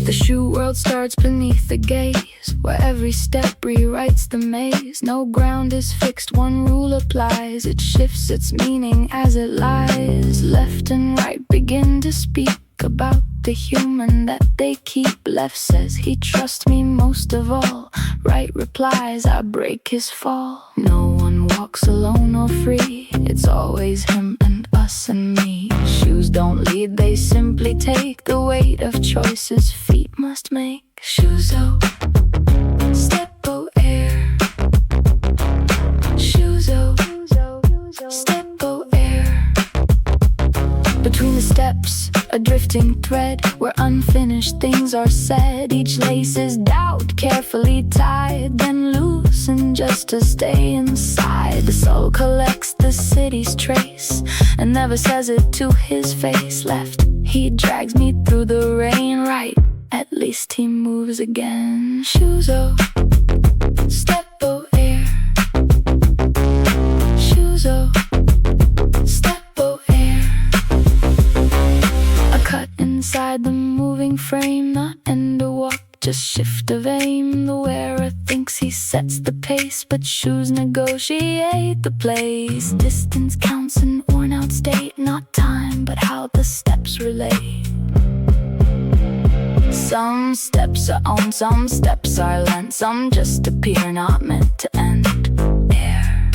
The shoe world starts beneath the gaze, where every step rewrites the maze. No ground is fixed, one rule applies. It shifts its meaning as it lies. Left and right begin to speak about the human that they keep. Left says he trusts me most of all. Right replies I break his fall. No one walks alone or free. It's always him and us and me. Shoes don't lead, they simply take the weight of choices feet must make. SHUZO Stepo Air. SHUZO Stepo Air. Between the steps, a drifting thread, where unfinished things are said. Each lace is doubt, carefully tied, then loosened just to stay inside. The soul collects the city's trace and never says it to his face. Left, he drags me through the rain. Right, at least he moves again. SHUZO Stepo Air. SHUZO Stepo Air. A cut inside the moving frame, not end a walk, just shift of aim. The wearer thinks he sets the pace, but shoes negotiate the place. Distance counts an worn out state, not time, but how the steps relate. Some steps are owned, some steps are lent, some just appear, not meant to end. Air.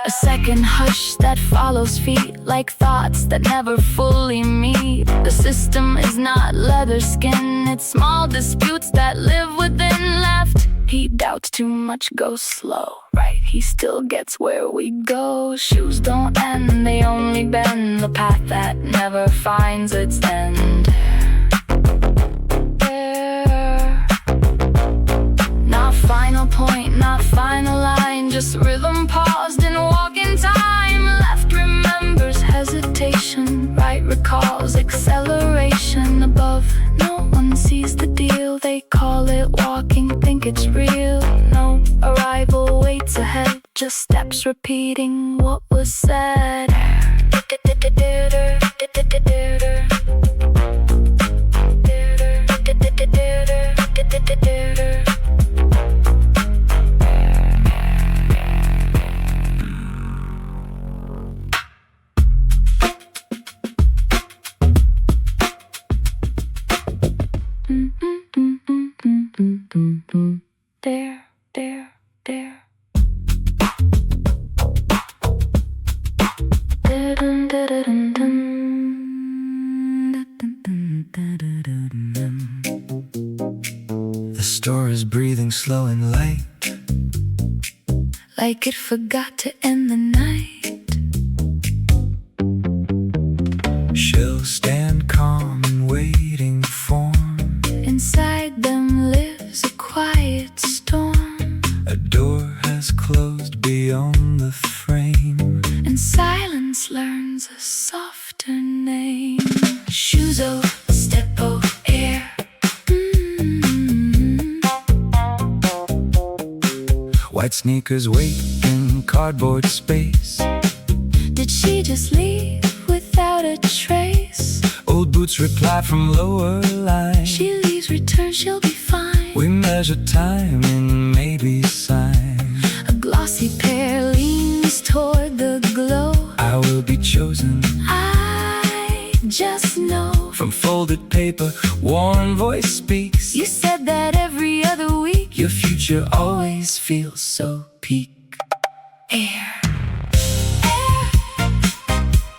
A second hush that follows feet, like thoughts that never fully meet. The system is not leather skin, it's small disputes that live within. Left, he doubts too much, goes slow. Right, he still gets where we go. Shoes don't end, they only bend the path that never finds its end. There. Not final point, not final line, just rhythm paused and walk in time. Left remembers hesitation, right recalls acceleration. Above, no one sees the deal, they call it walking, think it's real. No arrival waits ahead, just steps repeating what was said. There, there, there. The store is breathing slow and light, like it forgot to end the night. She'll stand calm and waiting form. Inside them lives a quiet storm. A door has closed beyond the frame, and silence learns a softer name. SHUZO Stepo Air. White sneakers wait in cardboard space. Did she just leave without a trace? Old boots reply from lower line. She leaves, returns, she'll be fine. We measure time in maybe sign. A glossy pair leans toward the glow. I will be chosen, I just know. from folded paper, worn voice speaks. You said that every other week. Your future always feels so peak. Air.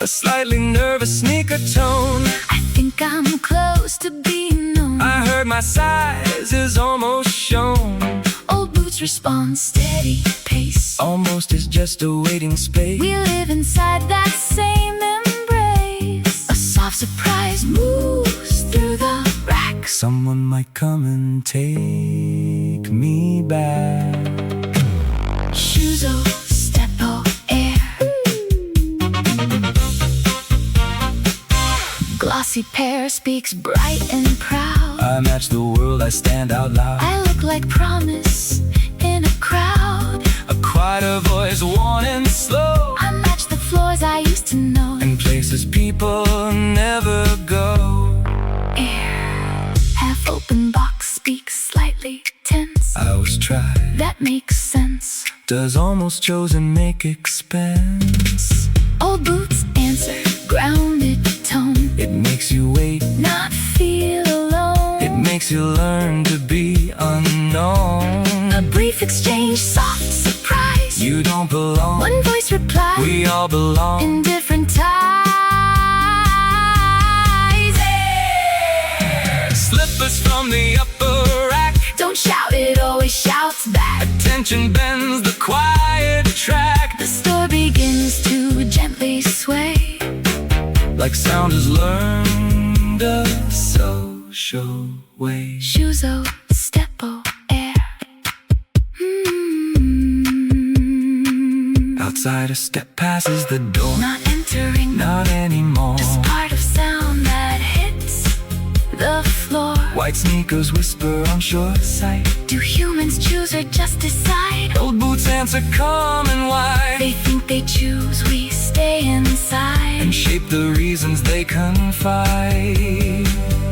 A slightly nervous sneaker tone. I think I'm close to being known. I heard my size is almost shown. Old boots respond, steady pace. Almost is just a waiting space. We live inside that same embrace. A soft surprise moves through the racks. Someone might come and take me back. SHUZO Stepo Air. Glossy pair speaks bright and proud. I match the world, I stand out loud. I look like promise in a crowd. A quieter voice, worn and slow. I match the floors I used to know. And places people people never go. Air, half-open box speaks slightly tense. I was tried. That makes sense. Does almost chosen make expense? Old boots answer, grounded tone. It makes you wait, Not feel alone. it makes you learn to be unknown. A brief exchange, soft surprise. You don't belong, One voice reply. we all belong. In different ties. Slippers from the upper rack. Don't shout, it always shouts back. Attention bends the quiet track. The store begins to gently sway. Like sound has learned a social way. SHUZO Stepo air. Outside a step passes the door. Not entering, Not anymore. just part of sound that hits the floor. White sneakers whisper on short sight. Do humans choose or just decide? Old boots answer calm and wide. They think they choose, we stay inside. And shape the reasons they confide.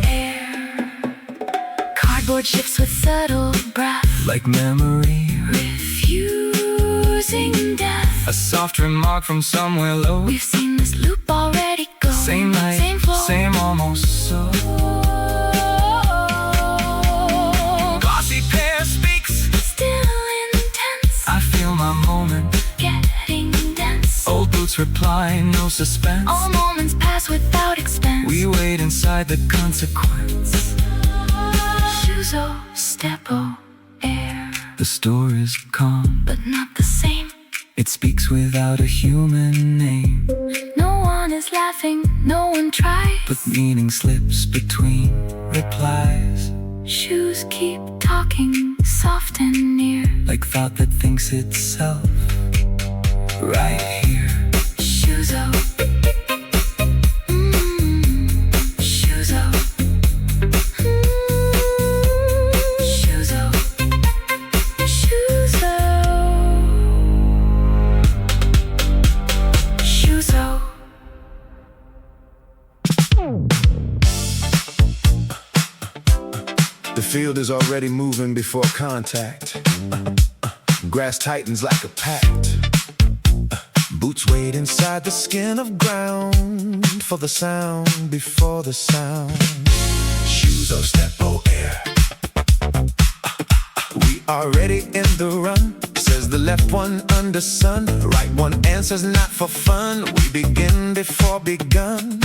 Air. Cardboard shifts with subtle breath. Like memory, Refusing death. a soft remark from somewhere low. We've seen this loop already go. Same night, same floor. same almost so. Glossy pair speaks, Still intense. I feel my moment. Getting dense. Old boots reply, no suspense. All moments pass without expense. We wait inside the consequence. SHUZO Stepo air. The store is calm, But not the same. it speaks without a human name. No one is laughing, no one tries. But meaning slips between replies. Shoes keep talking, soft and near. Like thought that thinks itself right here. SHUZO. SHUZO. SHUZO. SHUZO. SHUZO. The field is already moving before contact. Grass tightens like a pact. Boots wade inside the skin of ground for the sound before the sound. SHUZO Stepo air. We are ready in the run, says the left one under sun. Right one answers not for fun. We begin before begun.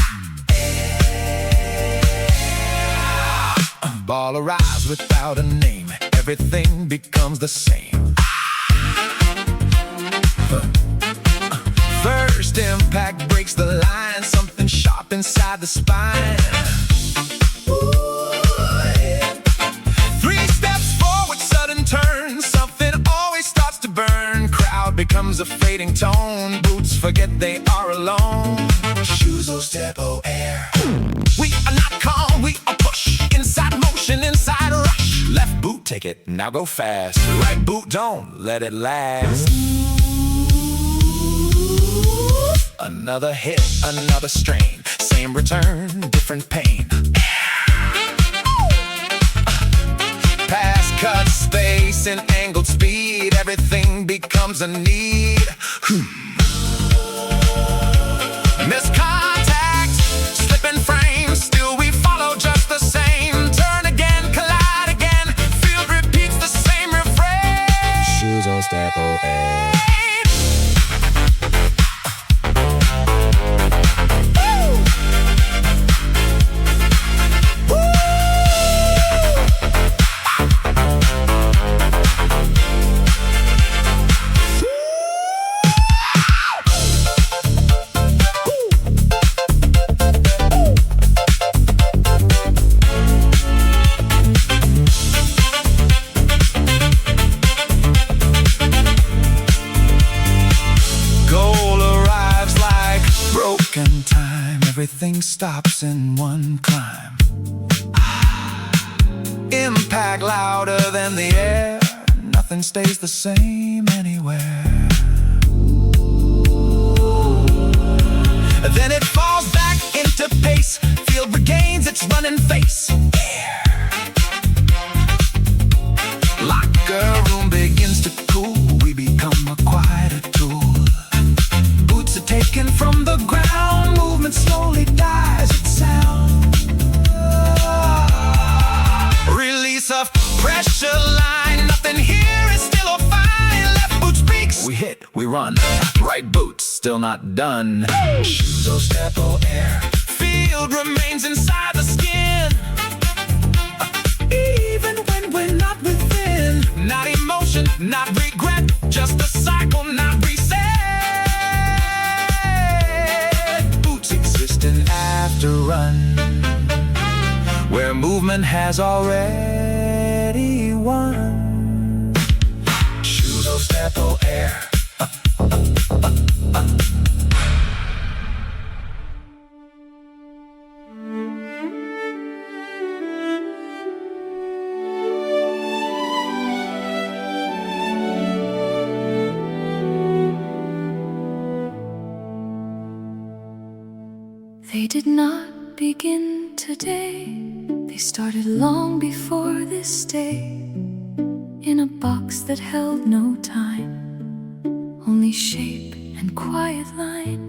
Ball arrives without a name. Everything becomes the same. First impact breaks the line. Something sharp inside the spine. Ooh, yeah. 3 steps forward, sudden turn. Something always starts to burn. Crowd becomes a fading tone. Boots forget they are alone. SHUZO Stepo air. We are not calm, we are push. Inside motion, inside rush. Left boot, take it, now go fast. Right boot, don't let it last. Another hit, another strain. Same return, different pain. Pass, cut, space, and angled speed. Everything becomes a need. Miss contact, slipping frame. Still we follow just the same. Turn again, collide again. Field repeats the same refrain. SHUZO Stepo air. Time, everything stops in one climb. Impact louder than the air. Nothing stays the same anywhere. Then it falls back its running face. Locker room begins to cool. We become a quieter tool. Boots are taken from the ground. Movement slowly dies its sound. Release of pressure line. Nothing here is still or fine. Left boot speaks. We hit, we run. Right boot, still not done. SHUZO STEPO air. Field remains inside the skin. Even when we're not within. Not emotion, not regret. Just a cycle, not reset. Boots exist in after run, where movement has already won. SHUZO STEPO air. They did not begin today. They started long before this day, in a box that held no time, only shape and quiet line.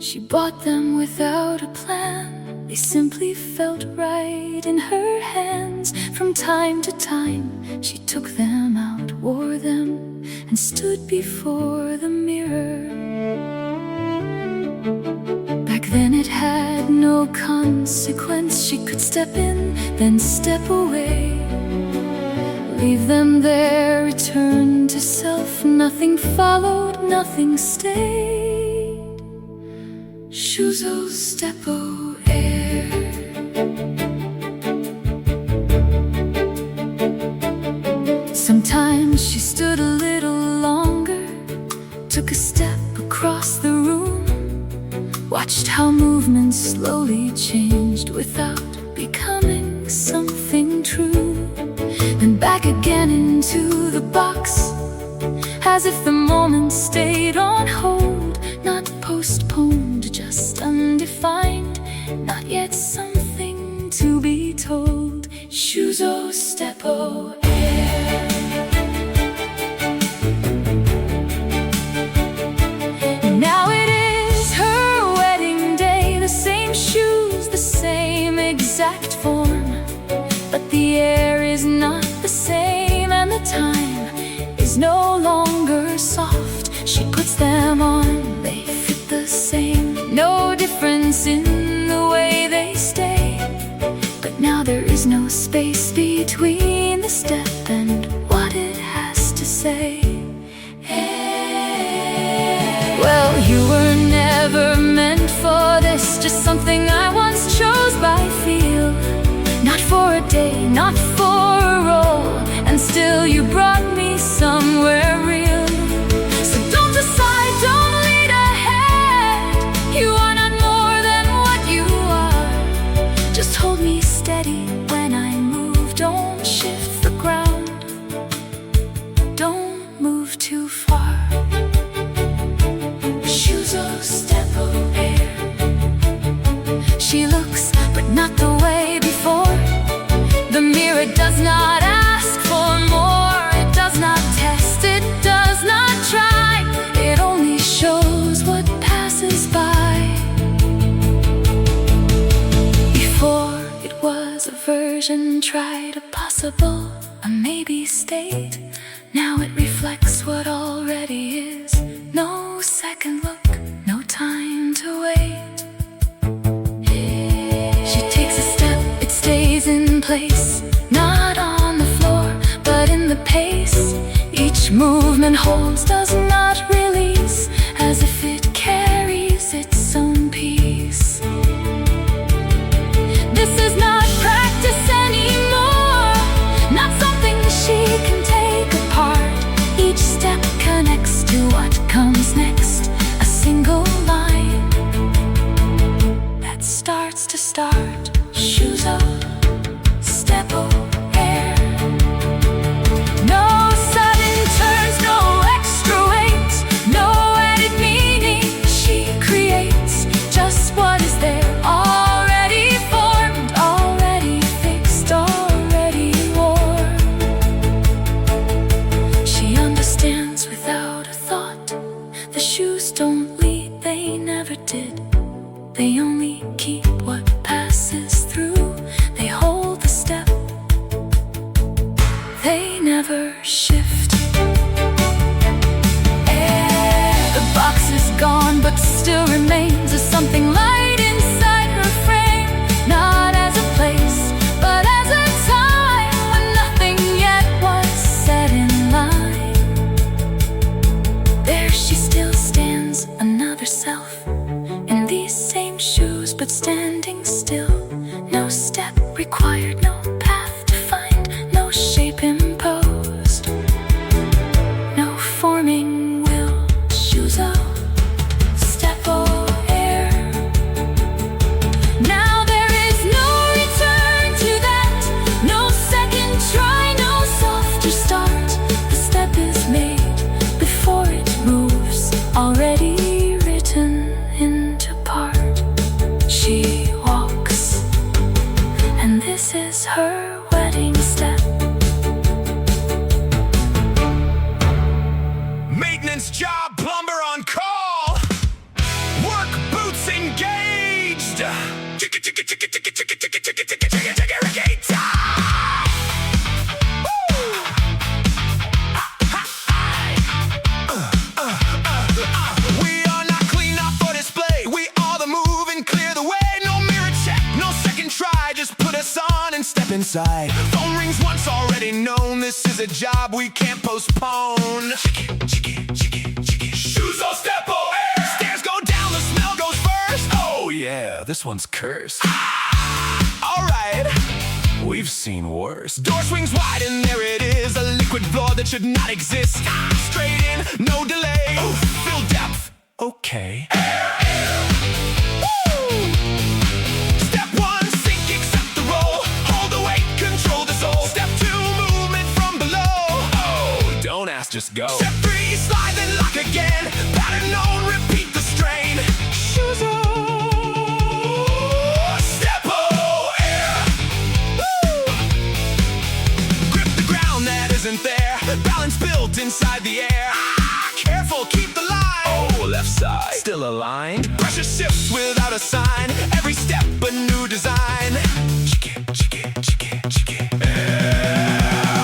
She bought them without a plan. They simply felt right in her hands. From time to time she took them out, wore them, and stood before the mirror. Back then it had no consequence. She could step in, then step away, leave them there, return to self. Nothing followed, nothing stayed. SHUZO STEPO air. Sometimes she stood a little longer, took a step across the room, watched how movement slowly changed without becoming something true. Then back again into the box, as if the moment stayed on hold, not postponed, just undefined, not yet something to be told. SHUZO STEPO air. Now it is her wedding day, the same shoes, the same exact form, but the air is not the same, and the time is no longer soft. She puts them on, they fit the same, no difference in the way they stay. But now there is no space between the step and what it has to say. Well, you were never meant for this, just something I once chose by feel. Not for a day, not for a role, and still you brought me somewhere real. So don't decide, don't lead ahead. You are not more than what you are. Just hold me steady when I move. Don't shift the ground, don't move too far. SHUZO STEPO air. She looks, but not the way before. The mirror does not ask for more. It does not test, it does not try. It only shows what passes by. Before it was a version, tried a possible, a maybe state. Now it reflects what already is. No second look, no time to wait. She takes a step, it stays in place, not on the floor, but in the pace. Each movement holds, does not release, as if it carries its own peace. This is not practice anymore, not something she can take apart. Each step connects to what comes next, a single line that starts to start. SHUZO STEPO air. No sudden turns, no extra weight. shoes don't lead, they never did. They only keep what passes through. They hold the step, they never shift. The box is gone, but still remains as something light inside her frame. Not as a place, but as a time when nothing yet was set in line. There she still stands, another self, in these same shoes, but standing still. No step required, no path to find, no shape imposed, no forming will. SHUZO Stepo air. Now there is no return to that, no second try, no softer start. The step is made before it moves, already written into part. She walks, and this is her wedding step. Maintenance job, plumber on call. Work boots engaged. Chicka chicka chicka chicka chicka chicka chicka chicka chicka chicka chicka time. We are not clean up for display. We are the move and clear the way. No mirror check, no second try. Just put us on and step inside. Phone rings once, already known. This is a job we can't postpone. Chicka chicka chicka chicka. SHUZO Stepo air. Stairs go down, the smell goes first. Oh yeah, this one's cursed. Alright, we've seen worse. Door swings wide and there it is, a liquid floor that should not exist. Straight in, no delay. Oof, fill depth. Okay. Woo! Step one, sink, accept the roll. Hold the weight, control the soul. Step two, movement from below. Oh, don't ask, just go. Step three, slide then lock again. Pattern known, repeat the strain. SHUZO Stepo air. Woo! Grip the ground that isn't there. Balance built inside the air. Careful, keep the line. Oh, left side, still aligned. Pressure shifts without a sign. Every step a new design. Chicka chicka chicka chicka.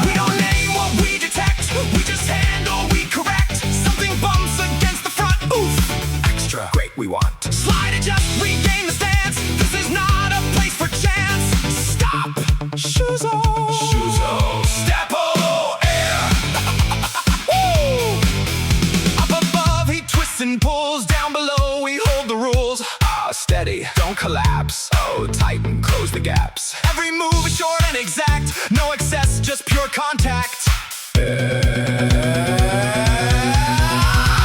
We don't name what we detect. We just handle, we correct. Something bumps against the front. Oof, extra. Great, we want. Slide, adjust, regain the stance. This is not a place for chance. Stop. SHUZO Stepo air. Woo! Up above he twists and pulls. Down below we hold the rules. Steady, don't collapse. Oh, tighten, close the gaps. Every move is short and exact. No excess, just pure contact.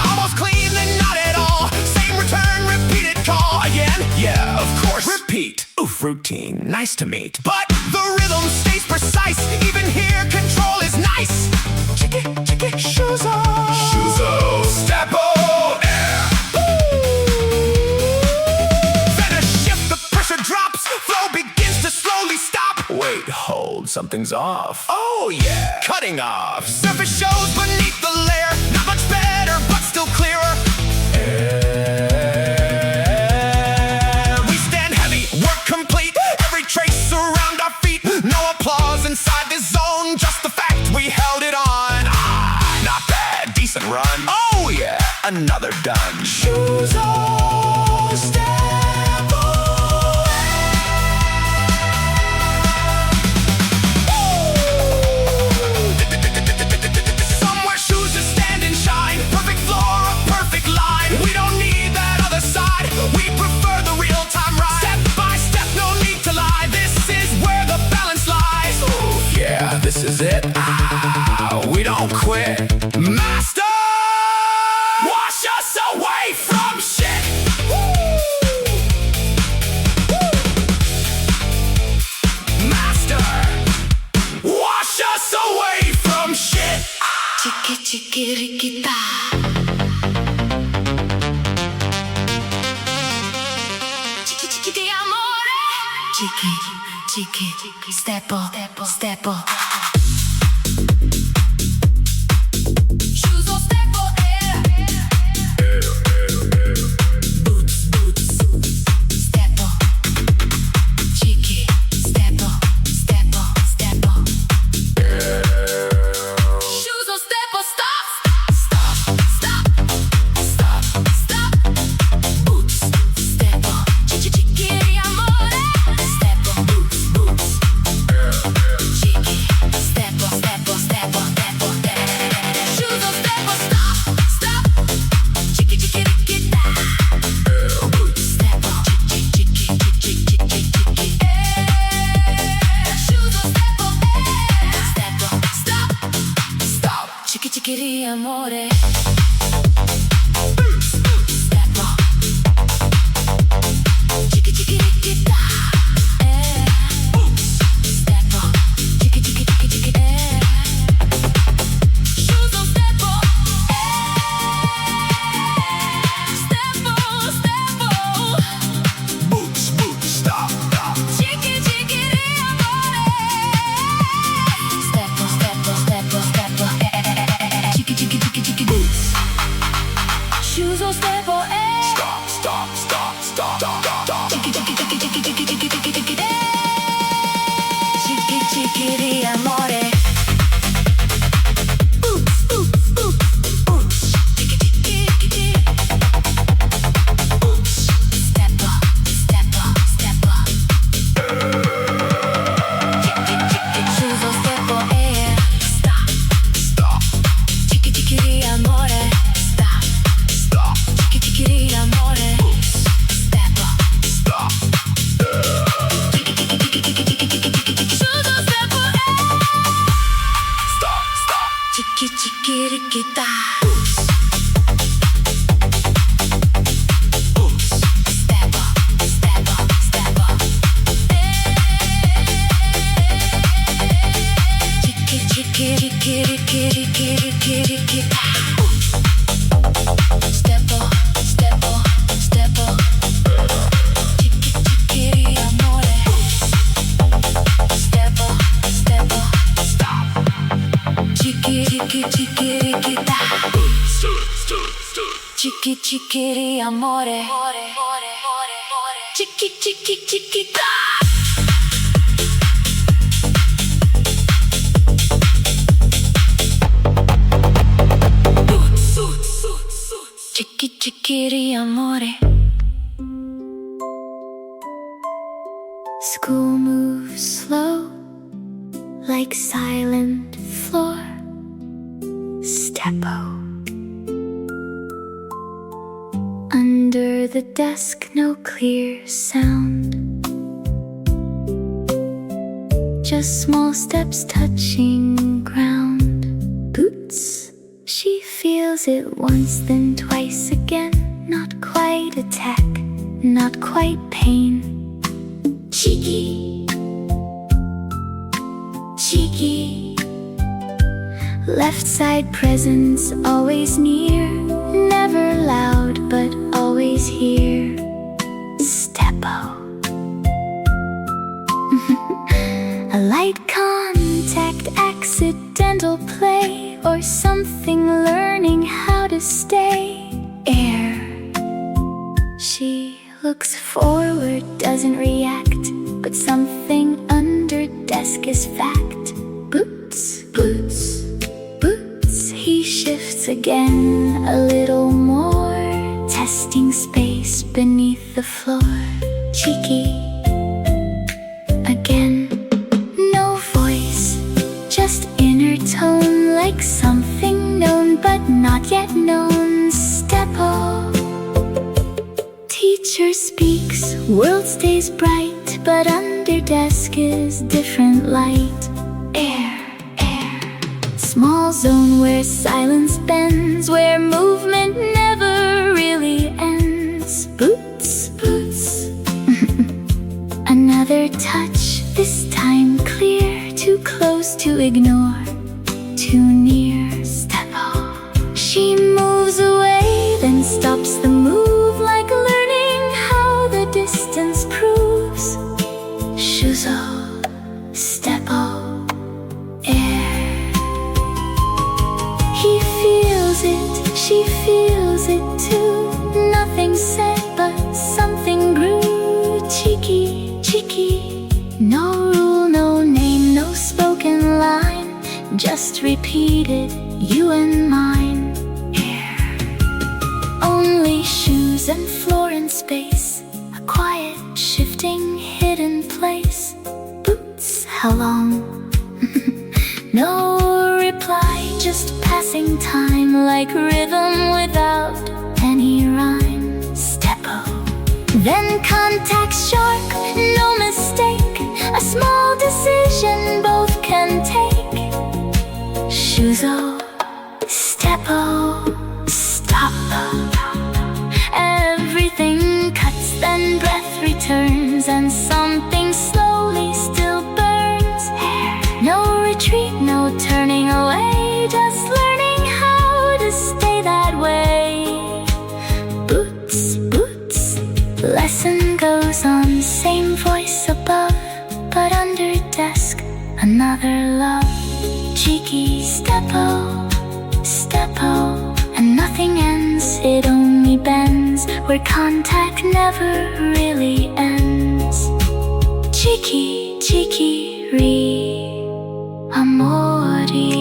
Almost clean, then not at all. Same return, repeated call. Again? Yeah, of course. Repeat. Oof, routine, nice to meet. But the rhythm stays precise. Even here, control is nice. Chicka, chicka, SHUZO Stepo air. Then a shift, the pressure drops. Flow begins to slowly stop. Wait, hold, something's off. Oh yeah, cutting off. Surface shows beneath the layer. Not much better, but still clearer. We stand heavy, work complete. Every trace around our feet. No applause inside this zone. Just the fact we held it on. Not bad, decent run. Oh yeah, another done. SHUZO Stepo. Somewhere shoes just stand and shine. Perfect floor, a perfect line. We don't need that other side. We prefer the real-time ride. Step by step, no need to lie. This is where the balance lies. Ooh, yeah, this is it. We don't quit. Master, wash us away from shit. Woo! Woo! Master, wash us away from shit. Chiki chiki rikita. Chiki chiki di amore. Chiki chiki stepo stepo. SHUZO Stepo air. SHUZO STEPO, Stop, stop, stop, stop, stop, stop. Chiki chiki chiki chiki chiki chiki chiki chiki, chiki chiki di amore. Oops, oops, oops, oops. Chiki chiki chiki. Oops. Stepo, stepo, stepo. Chiki chiki SHUZO STEPO, stop, Stop, chiki chiki di amore. Stop, stop, chiki chiki di amore. Stepo. stop. SHUZO STEPO, Stop, stop. chiki chiki rikita. Stepo, stepo, stepo. Chiki chiki riki riki riki riki rikita. Stepo, stepo, stepo. Chiki chiki ri amore. Stepo, stepo, Stop. chiki chiki chiki rikita. Stood, stood, stood. Chiki chiki ri amore. Chiki chiki chikita. Chiki chiki ri amore. School moves slow, like silent floor. Stepo. Under the desk, no clear sound. Just small steps touching ground. Boots. She feels it once, then twice again. Not quite attack, not quite pain. Chiki, chiki. Left side presence always near. Never loud, but always here. Stepo. A light contact, accidental play, or something learning how to stay. Air. She looks forward, doesn't react, but something under desk is fact. Boots, boots, boots. He shifts again, a little more, testing space beneath the floor. Cheeky. Again. No voice, just inner tone, like something known but not yet known. Stepo. Teacher speaks, world stays bright, but under desk is different light. Air, air. Small zone where silence bends, where movement never really ends. Boots, boots. Another touch, this time clear, too close to ignore, too near. Stepo. She moves away, then stops the move, like learning how the distance proves. SHUZO STEPO, air. He feels it, she feels it too. Nothing said, but something grew. Chiki, chiki. No rule, no name, no spoken line, just repeated, you and mine. Air. Only shoes and floor and space, a quiet, shifting, hidden place. Boots, how long? No reply, just passing time, like rhythm without any rhyme. Stepo. Then contact sharp, no mistake, a small decision both can take. SHUZO STEPO. Stop. Everything cuts, then breath returns, and something slowly still burns. No retreat, no turning away, just learning how to stay that way. Boots, boots. Lesson goes on, same voice above, but under desk, another love. Chiki, stepo, stepo, and nothing ends, it only where contact never really ends. Chiki, chiki, ri, amori.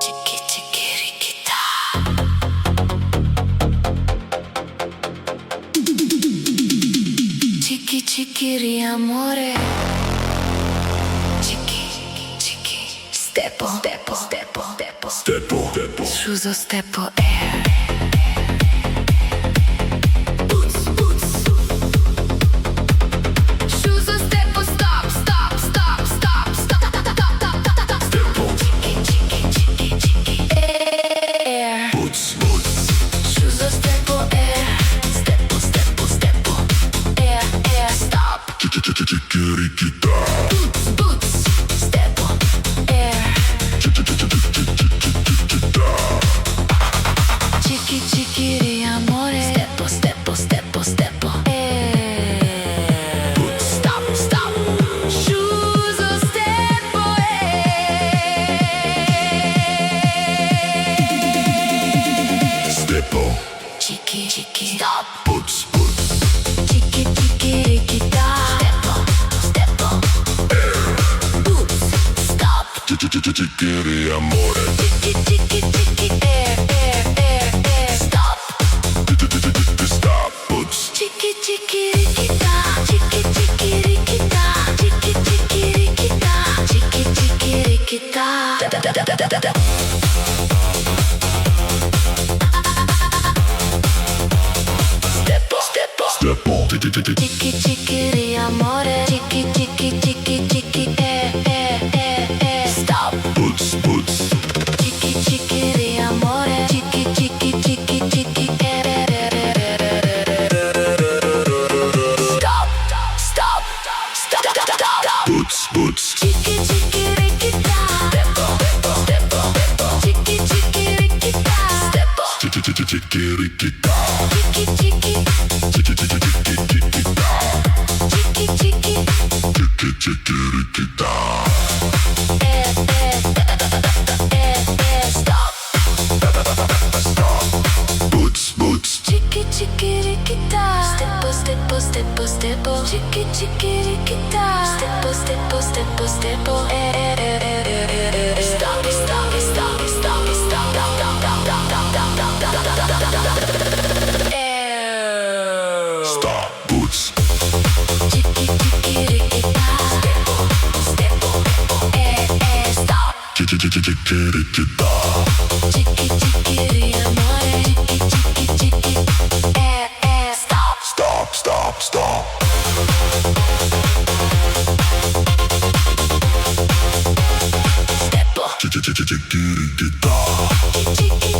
Chiki, chiki, rikita. Chiki, chiki, ri, amore. Chiki, chiki, stepo, stepo, stepo, stepo, Stepo, stepo. SHUZO STEPO air. SHUZO STEPO, stop, stop, stop, stop, stop, stop. Stepo. Chiki, chiki, chiki, chiki, air. Boots, boots. SHUZO STEPO air. Stepo, stepo, stepo, air, air, stop. Chiki, chiki, chiki, rikita. Boots, boots, stepo, air. Chiki, chiki, chiki, chiki, rikita. Chiki, chiki, ri, amore. Stepo, stepo, stepo, stepo, air. Boots. Stop, stop. SHUZO STEPO air. Stepo. Chiki, chiki, stop. Boots, boots. Chiki, chiki, rikita. Stepo, stepo, boots, stop. Chiki, chiki, chiki, ri, amore. Chiki, chiki, chiki, air, air, air, air, stop. Chiki, chiki, chiki, stop. Boots. Chiki, chiki, rikita. Chiki, chiki, rikita. Chiki, chiki, rikita. Chiki, chiki, rikita. Stepo, stepo. Stepo. Chiki, chiki, Chiki, chiki, ri, amore. Chiki, chiki, chiki, chiki, stop. boots, boots. Chiki, chiki, ri, amore. Chiki, chiki, chiki, chiki, stop, stop, stop, stop. Boots, boots. Chiki, chiki, rikita. Stepo, stepo, stepo. Chiki, chiki, rikita. Stepo. Chiki, chiki, chiki, rikita. Chiki, chiki, Chiki, chiki, chiki, rikita. chiki, chiki. Chiki, chiki, rikita. Stop. Stop. Boots, boots. Chiki, chiki, rikita. Stepo, stepo, stepo, stepo. Chiki, chiki, rikita. Stepo, stepo, stepo, stepo. Stop, stop, stop, stop, stop. Stop. Boots. Chiki, chiki, rikita. Stepo, stepo, stop. Chiki, chiki, chiki, rikita. Chiki, chiki, ri, amore. Chiki, chiki, stop. Stop, stop, stop. Stepo. Chiki, chiki, chiki, rikita. Chiki,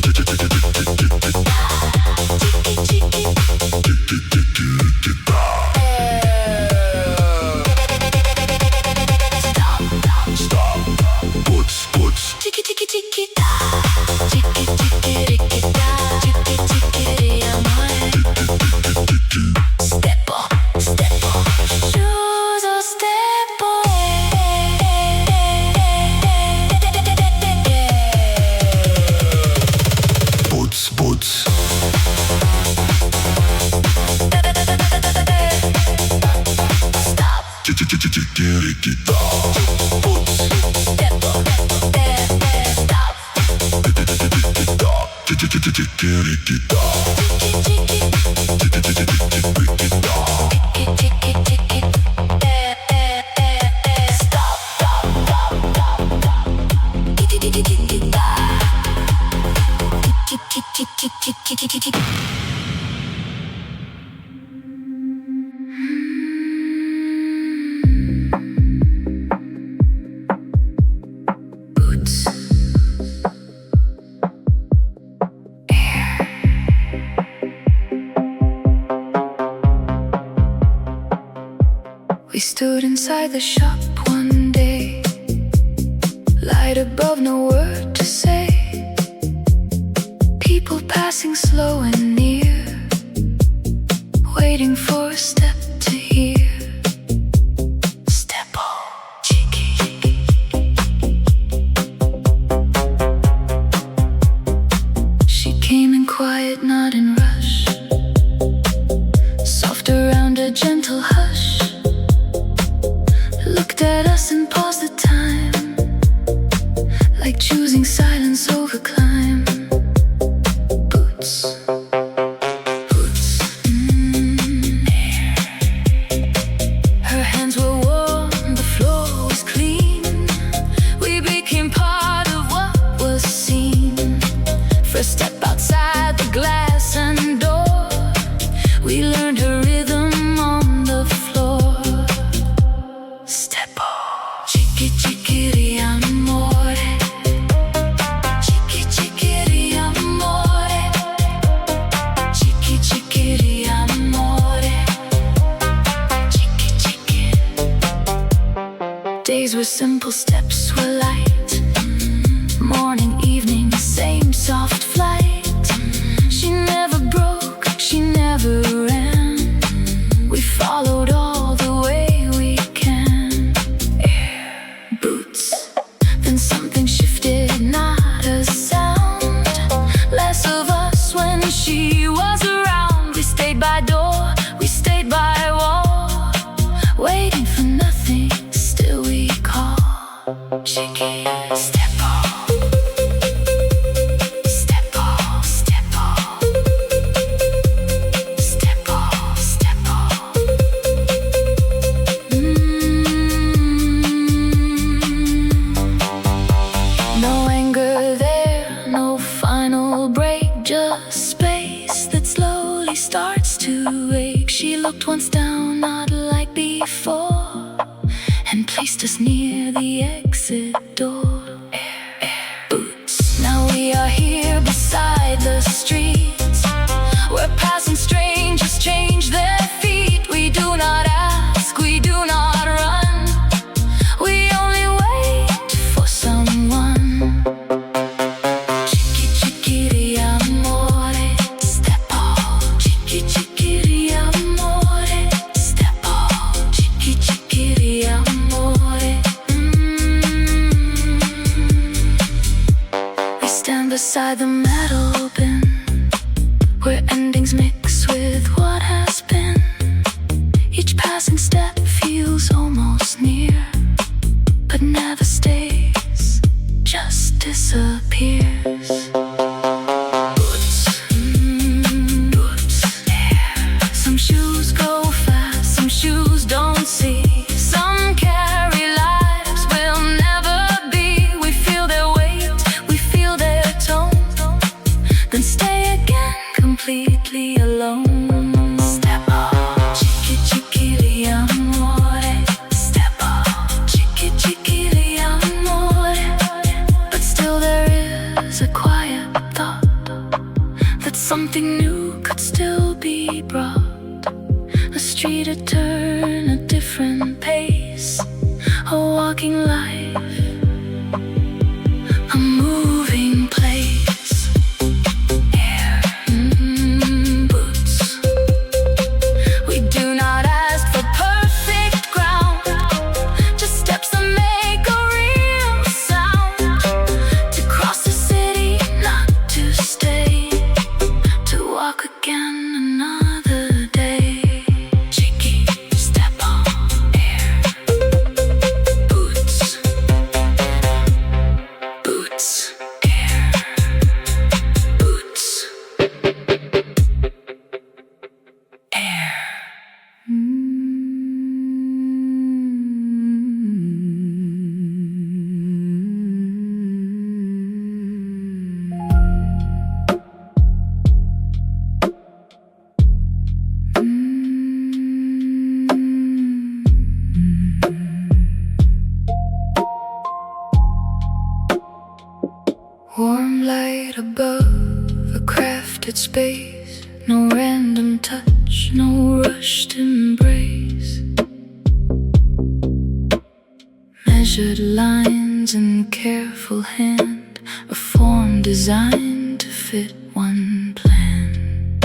Chiki, chiki, chiki, rikita. chiki, chiki. Chiki, chiki, rikita. Stop. Stop. Boots, boots. Chiki, chiki, chiki, da. Chiki, chiki, rikita. Chiki, chiki, ri, amore. Stepo, stepo. SHUZO STEPO. Boots, boots. Stop. Chiki, chiki, chiki, rikita. Boots. Stepo. Stop. Chiki, chiki, chiki, rikita. Chiki, chiki. Chiki, chiki, chiki, rikita. Chiki, chiki, chiki. Stop. Chiki, chiki, chiki, da. Chiki, chiki, chiki, chiki, chiki. Boots. We stood inside the shop one day, light above, no word to say. People passing slow and near, waiting for a step to hear. Stepo, chiki, chiki. She she was around. We stayed by door, we stayed by wall, waiting for nothing, still we call. Chiki, stepo. Stepo, stepo. Stepo, stepo. No anger there, no final break, just space that slowly starts to ache. She looked once down, not like before, and placed us near the exit door. Boots. Now we are here beside the streets, where passing strangers change their feet. We do not ask, we do not run, we only wait for someone. Chiki chiki di amore, stepo. Chiki chiki di amore, stepo. Chiki chiki di amore. We stand beside the metal bin, where endings mix with what has been. Each passing step feels almost near, but never stays, just disappears. Boots, boots, some shoes go fast, some shoes don't see. Some carry lives we'll never be. We feel their weight, we feel their tone, then stay again completely alone. Stepo, chiki chiki di amore, stepo. Chiki chiki di amore. But still there is a quiet thought that something new could still be brought. A street, a turn, a different pace, a walking life, a moving place. Air, boots. We do not ask for perfect ground, just steps that make a real sound. To cross the city, not to stay, to walk again another day. Chiki, stepo, air, boots, boots, air, boots, air. Warm light above a crafted space, no random touch, no rushed embrace. Measured lines and careful hand, a form designed to fit one plan.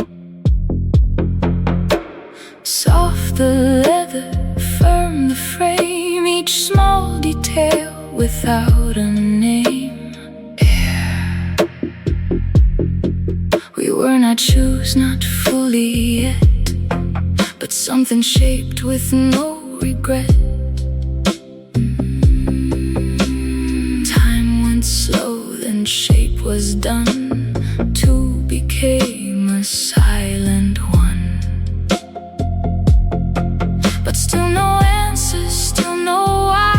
Soft the leather, firm the frame, each small detail without a name. We were not shoes, not fully yet, but something shaped with no regret. Time went slow, then shape was done. Two became a silent one. But still no answers, still no why.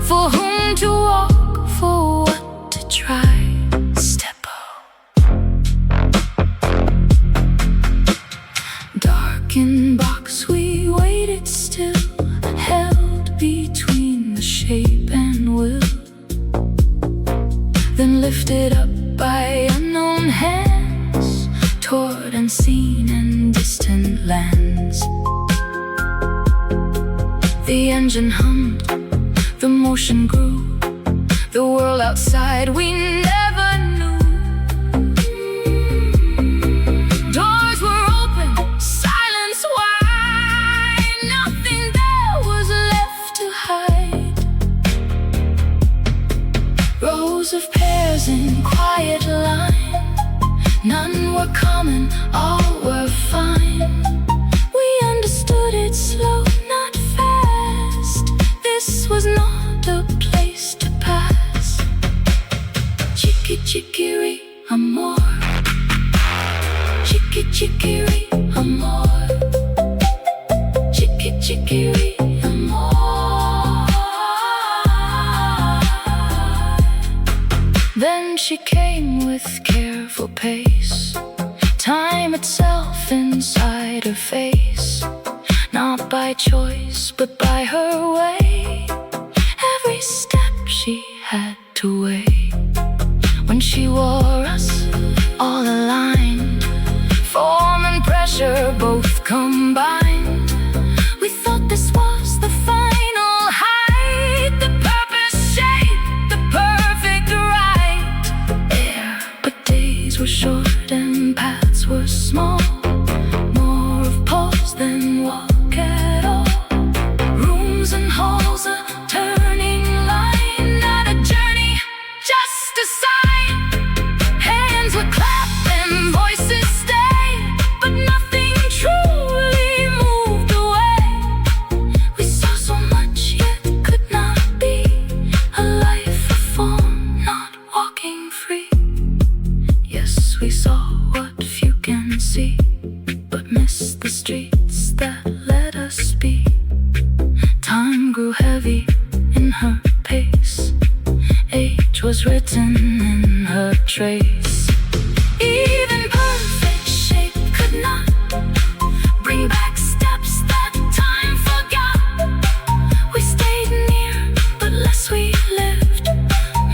For whom to walk, for what to try. Darkened box, we waited still, held between the shape and will, then lifted up by unknown hands toward unseen and distant lands. The engine hummed, the motion grew, the world outside we never knew. Doors were open, silence wide, nothing there was left to hide. Rows of pairs in quiet line, none were common, all were fine. We understood it slow, not fast. This was not a place to pass. Chiki chiki amor. Chiki chiki amor. Chiki chiki amor. Then she came with careful pace, time itself inside her face. Not by choice, but by her way. Every step she had to weigh. When she wore us all aligned, form and pressure both combined. We thought this was the final height, the purpose shaped, the perfect right air. But days were short and paths were small, more of pause than walk at all. Rooms and halls, a turning line, not a journey, just a sign. Hands would clap and voices stay, but nothing truly moved away. We saw so much yet could not be, a life of form, not walking free. Yes, we saw what few can see, but missed the streets that let us be. Time grew heavy in her pace, age was written in her trace. Even perfect shape could not bring back steps that time forgot. We stayed near, but less we lived.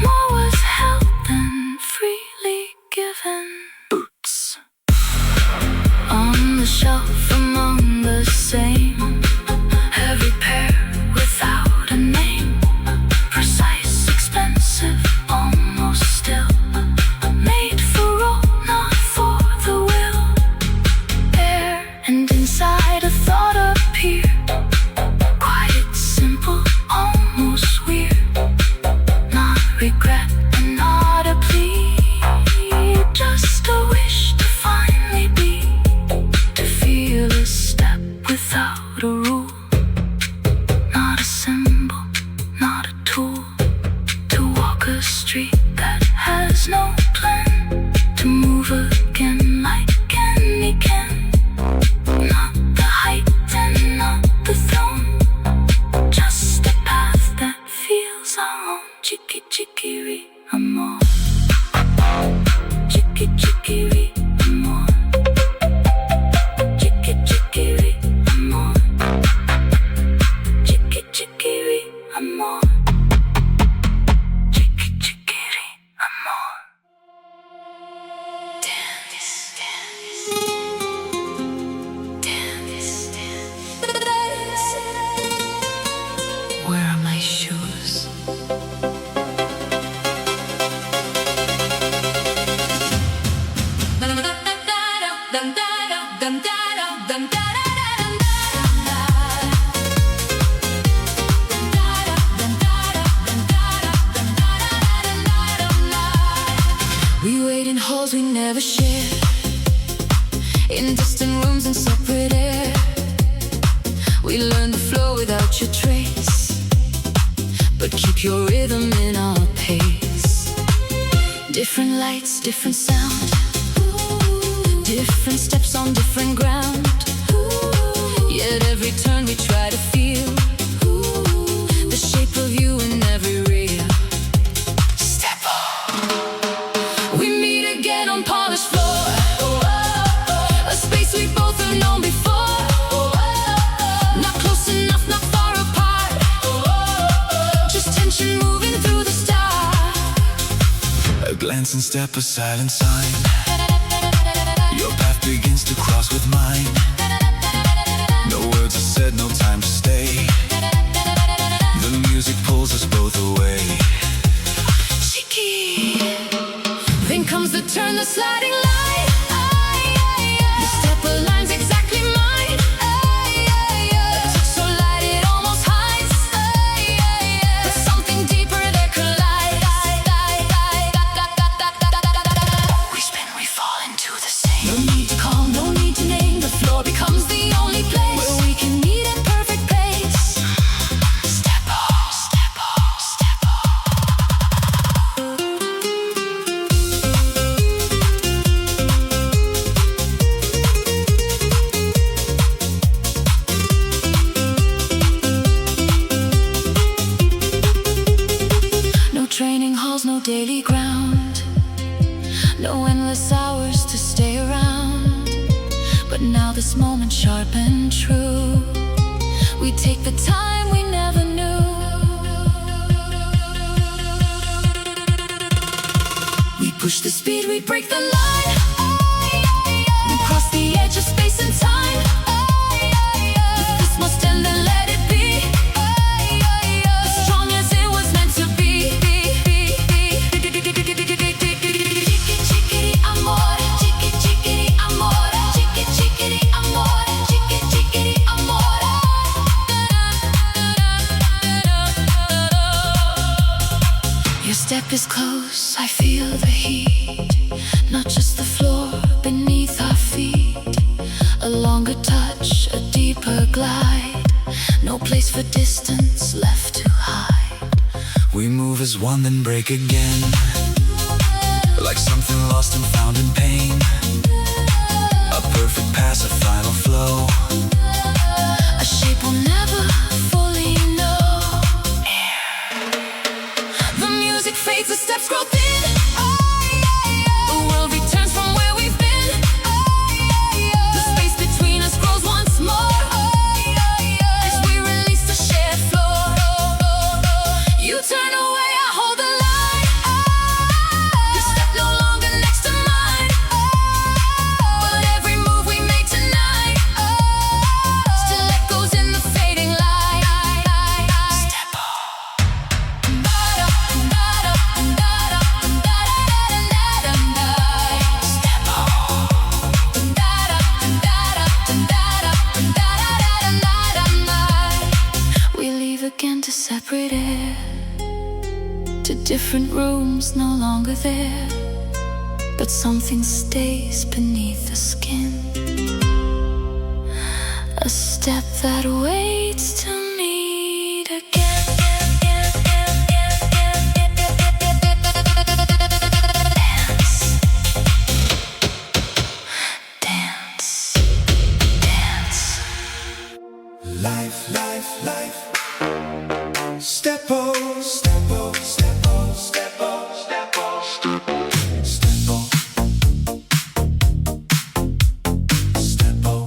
More was held than freely given. Boots on the shelf among the same, every pair without a name. Precise, expensive, almost still, made for all, not for the will. Air and inside a thought appeared, quiet, simple, almost weird. Not regret and not a plea, just a wish to finally be, to feel a step without a rule. Not a symbol, not a tool, to walk a street that has no plan, to move again like any can. Not the height and not the throne, just a path that feels our own. Chiki chiki amor. Chiki chiki amor. Chiki chiki amor. Chiki chiki amor. Chiki chiki amor. Dance, dance, dance, dance. Where are my shoes? We wait in halls we never shared, in distant rooms and separate air. We learn to flow without your trace, but keep your rhythm in our pace. Different lights, different sound, different steps on different ground. Yet every turn we try to feel the shape of you in every reel. Step on. We meet again on polished floor, a space we both have known before. Not close enough, not far apart, just tension moving through the stars. A glance and step, a silent sign. Your path begins to cross with mine. No words are said, no time to stay. The music pulls us both away. Chiki. Then comes the turn, the sliding line. The step aligns exactly mine. A touch so light it almost hides, but something deeper there collide. We spin, we fall into the same. No endless hours to stay around, but now this moment sharp and true. We take the time we never knew. We push the speed, we break the line. We cross the edge of space and time. If this must end, then let it be. As strong as it was meant to be. Chiki chikiri amore, chiki chikiri amore, chiki chikiri amore, chiki chikiri amore. Your step is close, I feel the heat. Not just the floor beneath our feet. A longer touch, a deeper glide. No place for distance left to hide. We move as one, then break again, like something lost and found in pain. A perfect pass, a final flow. A shape we'll never fully know. The music fades, the steps grow thin. The world returns from where we've been. The space between us grows once more, as we release the shared floor. You turn away, I hold the line. Your step no longer next to mine, but every move we make tonight still echoes in the fading light. Step we leave again to separate air, to different rooms no longer there, but something stays beneath the skin. A step that waits to meet again. Dance, dance. Life, life, life. Stepo, stepo, stepo, stepo, stepo, stepo, stepo.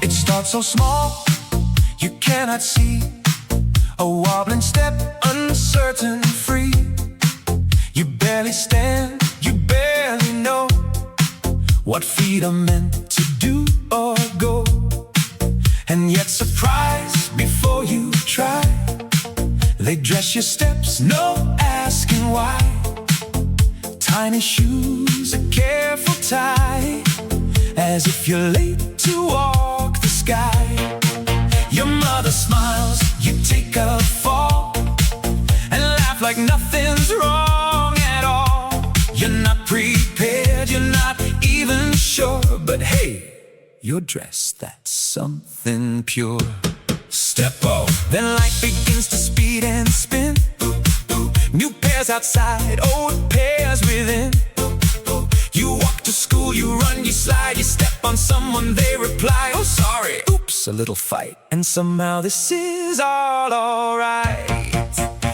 It starts so small, you cannot see. A wobbling step, uncertain, free. You barely stand, you barely know what feet are meant to do or go. And yet surprise before you try. They dress your steps, no asking why. Tiny shoes, a careful tie, as if you're late to walk the sky. Your mother smiles, you take a fall, and laugh like nothing's wrong at all. You're not prepared, you're not even sure, but hey, you're dressed, that's something pure. Stepo. Then life begins to speed and spin. New pairs outside, old pairs within. You walk to school, you run, you slide, you step on someone, they reply, oh sorry, oops, a little fight. And somehow this is all alright.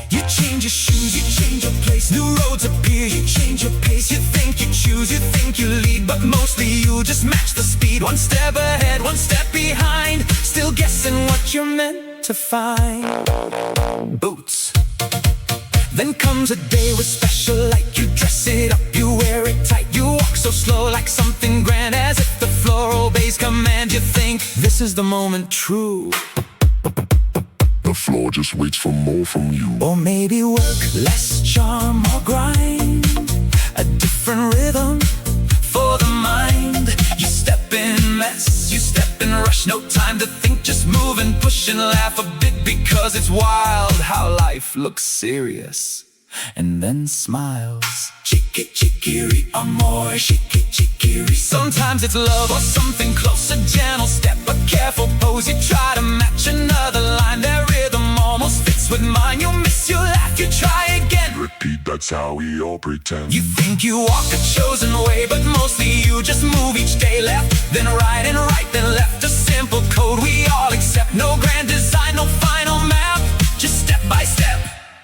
You change your shoes, you change your place, new roads appear, you change your pace. You think you choose, you think you lead, but mostly you just match the speed. One step ahead, one step behind, still guessing what you're meant to find. Boots. Then comes a day with special light. You dress it up, you wear it tight. You walk so slow like something grand, as if the floor obeys command. You think this is the moment true. The floor just waits for more from you. Or maybe work, less charm or grind. A different rhythm for the mind. You step in mess, you step in rush. No time to think, just move and push and laugh a bit, because it's wild how life looks serious and then smiles. Chiki chikiri amore, chiki chikiri. Sometimes it's love or something close, a gentle step, a careful pose. You try to match another line, their rhythm almost fits with mine. You miss, you laugh, you try again. Repeat, that's how we all pretend. You think you walk a chosen way, but mostly you just move each day. Left, then right, and right, then left. A simple code we all accept. No grand design, no final map, just step by step.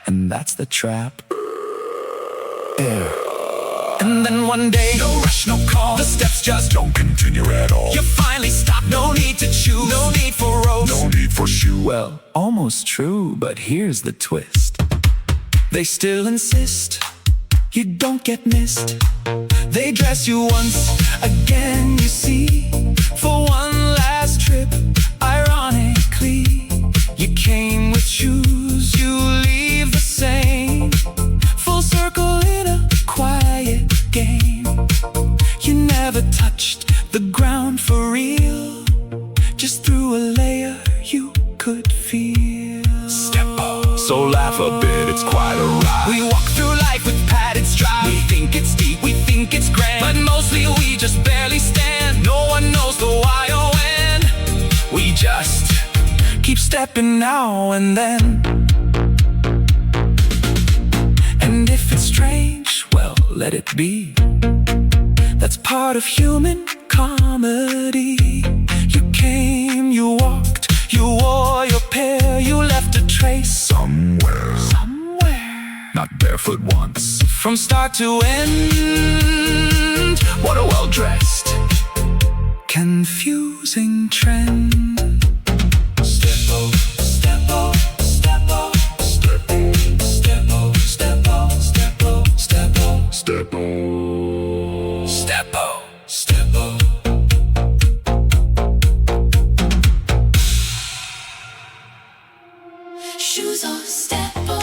And that's the trap. air. And then one day, no rush, no call, the steps just Don't continue at all. You finally stop, no need to choose, no need for ropes, No need for shoes. Well, almost true, but here's the twist. They still insist you don't get missed. They dress you once again, you see, for one last trip. Ironically, you came with shoes, you leave the same. Full circle in a quiet game. You never touched the ground for real, just through a layer you could feel. Stepo. So laugh a bit, it's quite a ride. We walk through life with padded stride. We think it's deep, we think it's grand, but mostly we just barely stand. No one knows the why or when. We just keep stepping now and then. And if it's strange, well, let it be. That's part of human comedy. You came, you walked, you wore your pair, you left a trace Somewhere, not barefoot once. from start to end. What a well-dressed, confusing trend. Stepo, stepo, stepo, Stepo, stepo, stepo, stepo, stepo, stepo. stepo, stepo. SHUZO STEPO.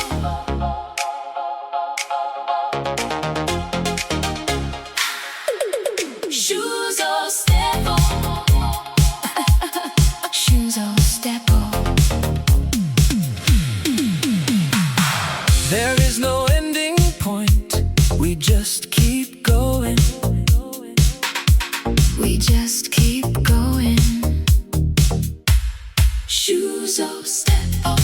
SHUZO STEPO. SHUZO STEPO. There is no ending point, we just keep going. We just keep going. SHUZO STEPO.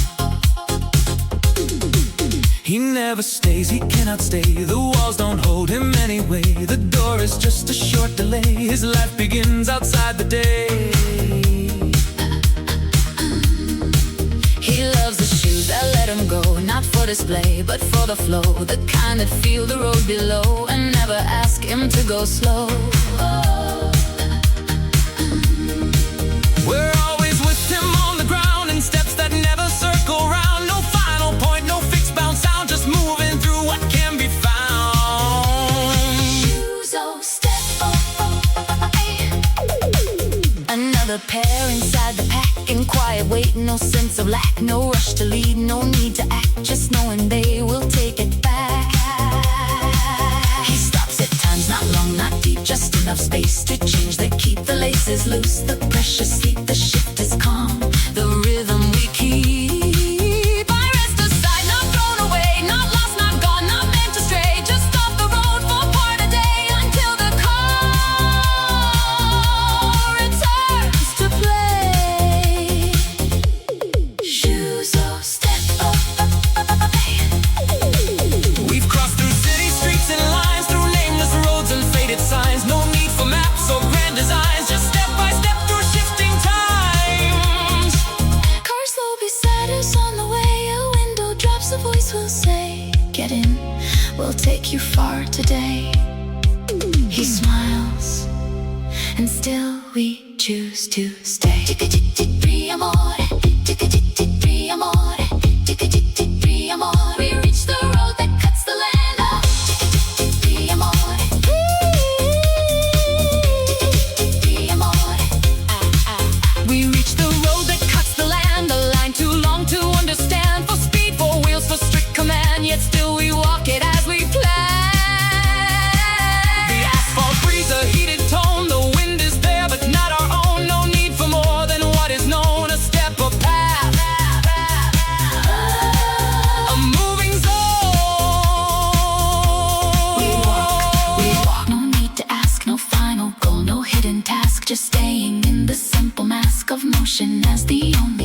He never stays, he cannot stay. The walls don't hold him anyway. The door is just a short delay. His life begins outside the day. He loves the shoes that let him go, not for display, but for the flow. The kind that feel the road below and never ask him to go slow. We're always with him on the ground in steps that never circle round. No final point, no fixed bound sound, just moving through what can be found. SHUZO STEPO. Another pair inside the pack, in quiet wait, no sense of lack, no rush to lead, no need to act, just knowing they will take it back. He stops at times, not long, not deep, just enough space to change that keep the laces loose, the pressure sleep, the shift is calm, the rhythm we keep. I rest aside, not thrown away, not lost, not gone, not meant to stray, just off the road for part a day until the call returns to play. SHUZO STEPO. We've crossed through city streets and lines, through nameless roads and faded signs. No need for maps or grand designs, just step by step through shifting times. Car slow beside us on the way, a window drops, a voice will say, get in, we'll take you far today. He smiles, and still we choose to stay. Chiki chiki chiki amore, chiki chiki chiki amore, chiki chiki chiki amore. We reach the road that cuts the land off. Chiki chiki chiki amore, chiki chiki amore. We reach the road that cuts the land, a line too long to understand. For speed, for wheels, for strict command, yet still we walk it as we plan. The asphalt breathes a heated tone, the wind is there but not our own. No need for more than what is known, a step, a path, a moving zone. We walk, no need to ask, no final goal, no hidden task, just staying in the simple mask of motion as the only